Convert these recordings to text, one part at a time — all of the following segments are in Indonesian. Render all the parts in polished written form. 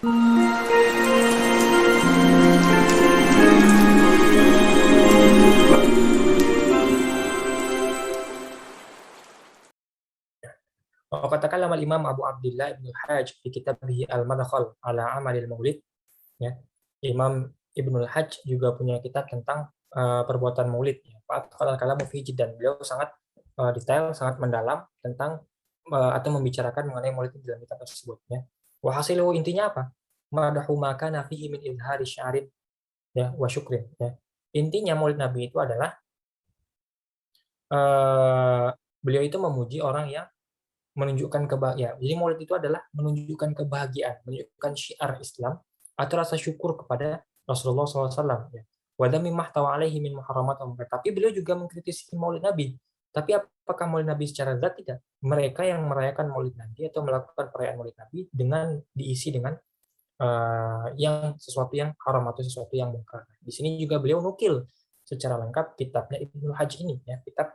Katakanlah Imam Abu Abdullah Ibnu Hajj di kitabih Al-Madkhal ala Amalil Maulid, ya. Imam Ibnu Hajj juga punya kitab tentang perbuatan maulid, ya. Fa'atqal kalamu fi jiddan. Beliau sangat detail, sangat mendalam tentang atau membicarakan mengenai maulid di dalam kitab tersebut, ya. Wa hasilu, intinya apa? Madahu ma kana fihi min izhari sya'rin, ya, wa syukrin, ya. Intinya maulid Nabi itu adalah beliau itu memuji orang yang menunjukkan kebahagiaan. Jadi maulid itu adalah menunjukkan kebahagiaan, menunjukkan syiar Islam atau rasa syukur kepada Rasulullah SAW. Ya. Wadami mahtawa alaihi min muharramat. Tapi beliau juga mengkritisi maulid Nabi. Tapi apakah maulid Nabi secara zat? Tidak. Mereka yang merayakan maulid Nabi atau melakukan perayaan maulid Nabi dengan diisi dengan yang sesuatu yang haram atau sesuatu yang mungkar. Di sini juga beliau nukil secara lengkap kitabnya Ibnu Hajj ini, ya, kitab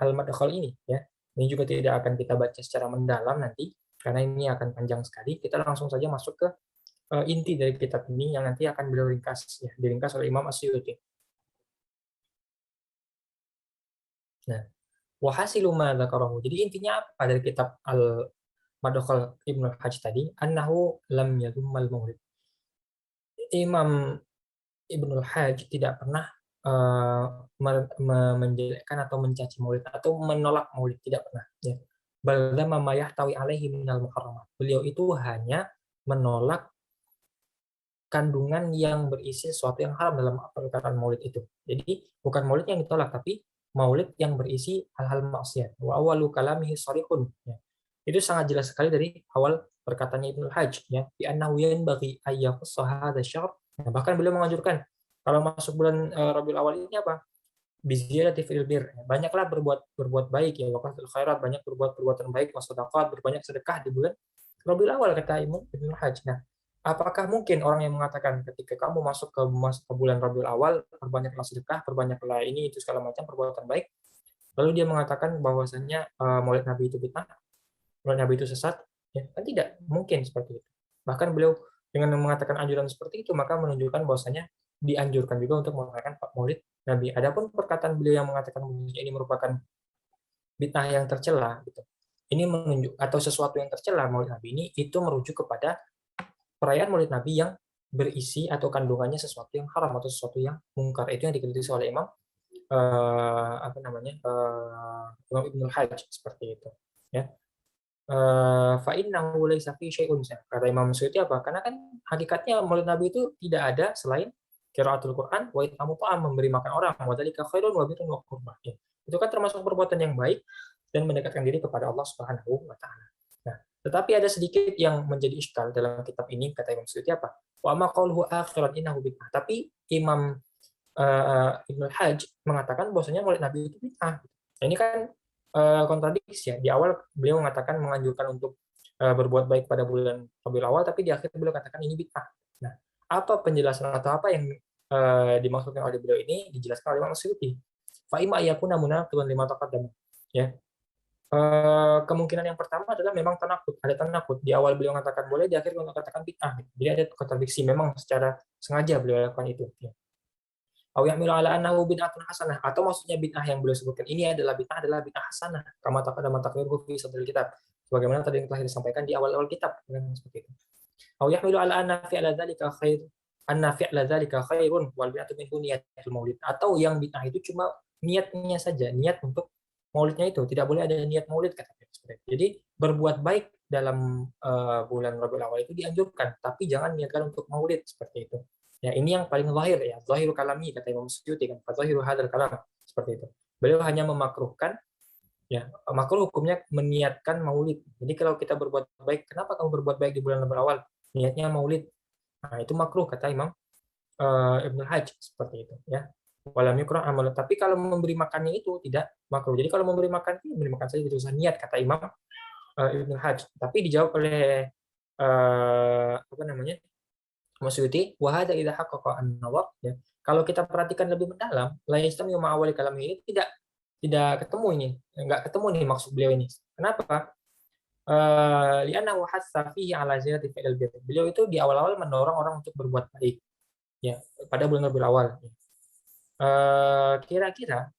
Al-Madkhal ini, ya. Ini juga tidak akan kita baca secara mendalam nanti, karena ini akan panjang sekali. Kita langsung saja masuk ke inti dari kitab ini yang nanti akan beliau ringkas, ya, diringkas oleh Imam As-Suyuti. Nah, wahasilu ma dzakarahu. Jadi intinya apa dari kitab Al-Madkhal Ibnu Hajj tadi? Annahu lam yadhummal maulid. Imam Ibnu Hajj tidak pernah menjelekkan atau mencaci maulid atau menolak maulid, tidak pernah, ya. Bal dzamma ma yahtawi alaihi minal muharramat. Beliau itu hanya menolak kandungan yang berisi sesuatu yang haram dalam perkataan maulid itu. Jadi bukan maulid yang ditolak, tapi maulid yang berisi hal-hal maksiat. Wa awwalu kalamihi sharihun, ya. Itu sangat jelas sekali dari awal perkataannya Ibnu Hajj, ya, bi annahu yanbaghi ay yaqussa hadha syahr. Nah, bahkan beliau menganjurkan kalau masuk bulan Rabiul Awal ini apa? Biziyadati fil bir. Banyaklah berbuat berbuat baik, ya, waqatul khairat, banyak berbuat perbuatan baik, wasadaqat, berbanyak sedekah di bulan Rabiul Awal, kata Imam Ibnu Hajj. Nah, apakah mungkin orang yang mengatakan ketika kamu masuk ke bulan Rabiul Awal, perbanyaklah sedekah, perbanyaklah ini itu segala macam perbuatan baik, lalu dia mengatakan bahwasannya Maulid Nabi itu bid'ah, Maulid Nabi itu sesat? Ya, kan tidak mungkin seperti itu. Bahkan beliau dengan mengatakan anjuran seperti itu, maka menunjukkan bahwasanya dianjurkan juga untuk merayakan Maulid Nabi. Adapun perkataan beliau yang mengatakan ini merupakan bid'ah yang tercela, gitu. Ini menunjuk atau sesuatu yang tercela Maulid Nabi ini itu merujuk kepada perayaan Maulid Nabi yang berisi atau kandungannya sesuatu yang haram atau sesuatu yang mungkar. Itu yang dikritisi oleh Imam Imam Ibnu Hajj seperti itu, ya. Fa innahu laisa fi syai'un, kata Imam Suyuti apa? Karena kan hakikatnya Maulid Nabi itu tidak ada selain qiraatul Quran wa it'amu ta'am, memberi makan orang, wa dzalika khairun wa birrun wa qurbah. Ya. Itu kan termasuk perbuatan yang baik dan mendekatkan diri kepada Allah Subhanahu wa taala. Nah, tetapi ada sedikit yang menjadi iskal dalam kitab ini, kata Imam Suyuti apa? Wa ma qauluhu akhiran innahu bid'ah. Tapi Imam Ibnu Hajj mengatakan bahwasanya Maulid Nabi itu bid'ah. Nah, ini kan kontradiksi, ya. Di awal beliau mengatakan menganjurkan untuk berbuat baik pada bulan Rabiul Awal, tapi di akhir beliau katakan ini bid'ah. Nah, apa penjelasan atau apa yang dimaksudkan oleh beliau ini dijelaskan oleh Imam Suyuti. Fa imma yakuna munaqidan lima taqaddama. Ya. Kemungkinan yang pertama adalah memang tanakut, ada tanakut. Di awal beliau mengatakan boleh, di akhir beliau mengatakan bid'ah. Jadi ada kontradiksi, memang secara sengaja beliau lakukan itu. Ya. Atau maksudnya bid'ah yang beliau sebutkan ini adalah bid'ah hasanah, kama taqaddama taqriruhu fi sadril kitab, sebagaimana tadi yang telah disampaikan di awal-awal kitab, seperti itu. Aw yahmilu ala anna fi'la dzalika khair, anna fi'la dzalika khairun wal bid'atu minhu niyatul maulid, atau yang bid'ah itu cuma niatnya saja, niat untuk maulidnya itu, tidak boleh ada niat maulid, kata beliau. Jadi berbuat baik dalam bulan Rabiul Awal itu dianjurkan, tapi jangan niatkan untuk maulid, seperti itu. Ya, ini yang paling zahir, ya, zahiru kalami, kata Imam Suyuti kan, zahiru hadzal kalam, seperti itu. Beliau hanya memakruhkan, ya, makruh hukumnya meniatkan maulid. Jadi kalau kita berbuat baik, kenapa kamu berbuat baik di bulan Rabiul Awal? Niatnya maulid. Nah, itu makruh, kata Imam Ibnu Hajj, seperti itu, ya. Walam yukrah amal. Tapi kalau memberi makannya itu tidak makruh. Jadi kalau memberi makan itu memberi makan saja, tidak usah niat, kata Imam Ibnu Hajj. Tapi dijawab oleh apa namanya? Maksudnya, wahada idza haqqaqa an-nawar, ya. Kalau kita perhatikan lebih mendalam, la yastami ma awali kalam ini tidak ketemu ini, enggak ketemu nih maksud beliau ini. Kenapa? li'annahu hassa fihi 'ala ziyadati fi'lil birr. Beliau itu di awal-awal mendorong orang untuk berbuat baik, ya, pada bulan Rabiul Awal. Kira-kira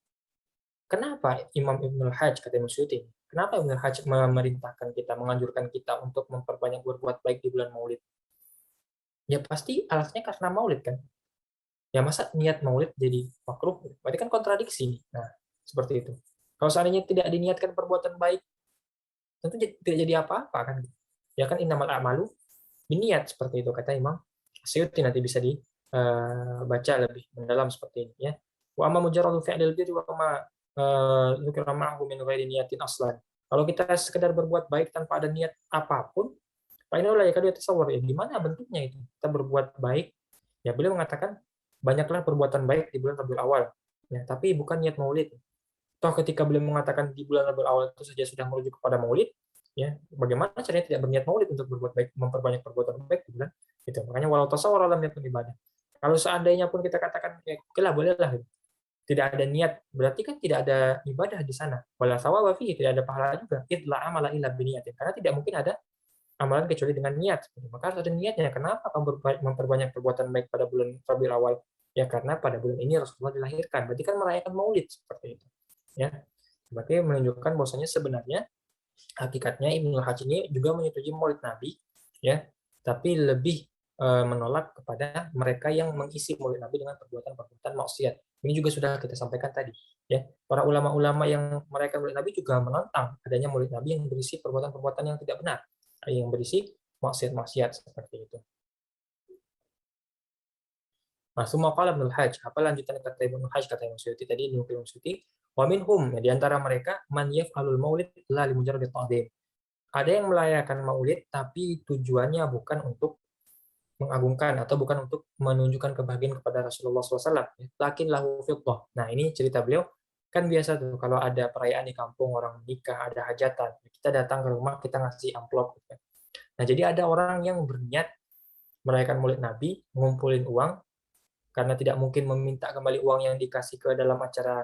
kenapa Imam Ibnul Hajj, kata Imam Suyuti, kenapa Ibnul Hajj memerintahkan kita, menganjurkan kita untuk memperbanyak berbuat baik di bulan Maulid? Ya pasti alasannya karena Maulid kan. Ya masa niat Maulid jadi makruh? Berarti kan kontradiksi. Nah, seperti itu. Kalau seandainya tidak diniatkan perbuatan baik, tentu tidak jadi apa-apa kan. Ya kan innamal a'malu biniat, seperti itu kata Imam Suyuti, nanti bisa dibaca lebih mendalam seperti ini ya. Wa amma mujarradu fi'lil birri wa ma dzukira ma'ahu min ghairi niyatin aslan. Kalau kita sekedar berbuat baik tanpa ada niat apapun, Pak Inola ya kadang tasawwur ya gimana bentuknya itu? Kita berbuat baik, ya beliau mengatakan banyaklah perbuatan baik di bulan Rabiul Awal. Ya, tapi bukan niat Maulid. Toh ketika beliau mengatakan di bulan Rabiul Awal itu saja sudah merujuk kepada Maulid, ya bagaimana caranya tidak berniat Maulid untuk berbuat baik, memperbanyak perbuatan baik di bulan itu. Makanya walau tasawwur dalam niat ibadah. Kalau seandainya pun kita katakan ya oke lah bolehlah gitu. Tidak ada niat, berarti kan tidak ada ibadah di sana. Wala thawaba fihi, tidak ada pahala juga. Idla amala illa biniyatin. Karena tidak mungkin ada amalan kecuali dengan niat. Maka harus ada niatnya. Kenapa kamu memperbanyak perbuatan baik pada bulan Rabiul Awal? Ya karena pada bulan ini Rasulullah dilahirkan. Berarti kan merayakan Maulid seperti itu. Ya, berarti menunjukkan bahwasanya sebenarnya hakikatnya Ibnu Hajj ini juga menyetujui Maulid Nabi, ya, tapi lebih menolak kepada mereka yang mengisi Maulid Nabi dengan perbuatan-perbuatan maksiat. Ini juga sudah kita sampaikan tadi, ya. Para ulama-ulama yang merayakan Maulid Nabi juga menentang adanya Maulid Nabi yang berisi perbuatan-perbuatan yang tidak benar, yang berisi maksiat-maksiat seperti itu. Nah, semua qala Ibnu Hajj, apa lanjutan kata Ibnu Hajj, kata Imam Suyuti tadi, Ibnu Suyuti, wa minhum, ya, di antara mereka man yaf'alul maulid la li mujarrad ta'dhim. Ada yang merayakan Maulid tapi tujuannya bukan untuk mengagungkan atau bukan untuk menunjukkan kebahagiaan kepada Rasulullah SAW. Lakin lahu fiddah. Nah, ini cerita beliau kan biasa tuh kalau ada perayaan di kampung, orang nikah, ada hajatan, kita datang ke rumah, kita ngasih amplop gitu. Nah, jadi ada orang yang berniat merayakan Maulid Nabi, ngumpulin uang karena tidak mungkin meminta kembali uang yang dikasih ke dalam acara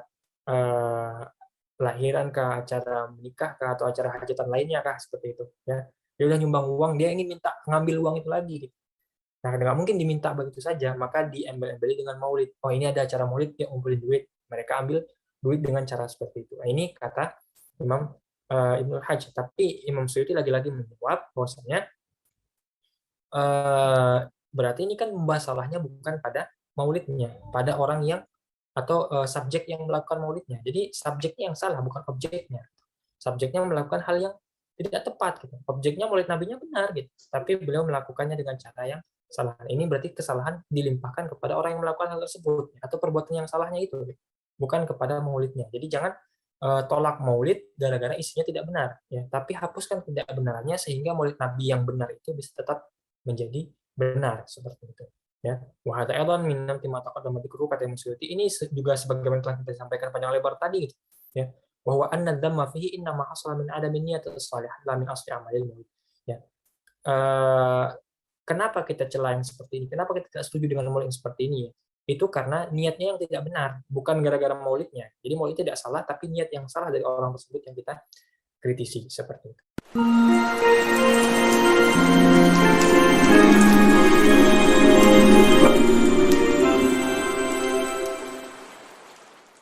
lahiran kah, acara menikah kah, atau acara hajatan lainnya kah, seperti itu ya. Dia udah nyumbang uang, dia ingin minta ngambil uang itu lagi gitu. Nah, nggak mungkin diminta begitu saja, maka diembel-embeli dengan maulid. Oh, ini ada acara maulid, dia ngumpulin duit, mereka ambil duit dengan cara seperti itu. Nah, ini kata Imam Ibnu Hajj. Tapi Imam Suyuti lagi-lagi menjawab bahwasanya berarti ini kan masalahnya bukan pada maulidnya, pada orang yang atau subjek yang melakukan maulidnya. Jadi subjeknya yang salah, bukan objeknya. Subjeknya melakukan hal yang tidak tepat gitu. Objeknya maulid nabinya benar gitu, tapi beliau melakukannya dengan cara yang salah. Ini berarti kesalahan dilimpahkan kepada orang yang melakukan hal tersebut atau perbuatan yang salahnya itu, gitu. Bukan kepada maulidnya. Jadi jangan tolak maulid gara-gara isinya tidak benar ya, tapi hapuskan tidak benarnya sehingga maulid nabi yang benar itu bisa tetap menjadi benar seperti itu. Ya, wa hadza aidan min namti ma taqaddama dzikruhu, kata Imam Suyuti. Ini juga sebagaimana telah kita sampaikan panjang lebar tadi gitu. Ya, bahwa anna dzamma fihi inna ma hasala min adami niyyati shalihah la min asli amalil maulid. Ya. Kenapa kita celah yang seperti ini? Kenapa kita tidak setuju dengan maulid yang seperti ini ya? Itu karena niatnya yang tidak benar, bukan gara-gara maulidnya. Jadi maulid tidak salah, tapi niat yang salah dari orang tersebut yang kita kritisi seperti itu.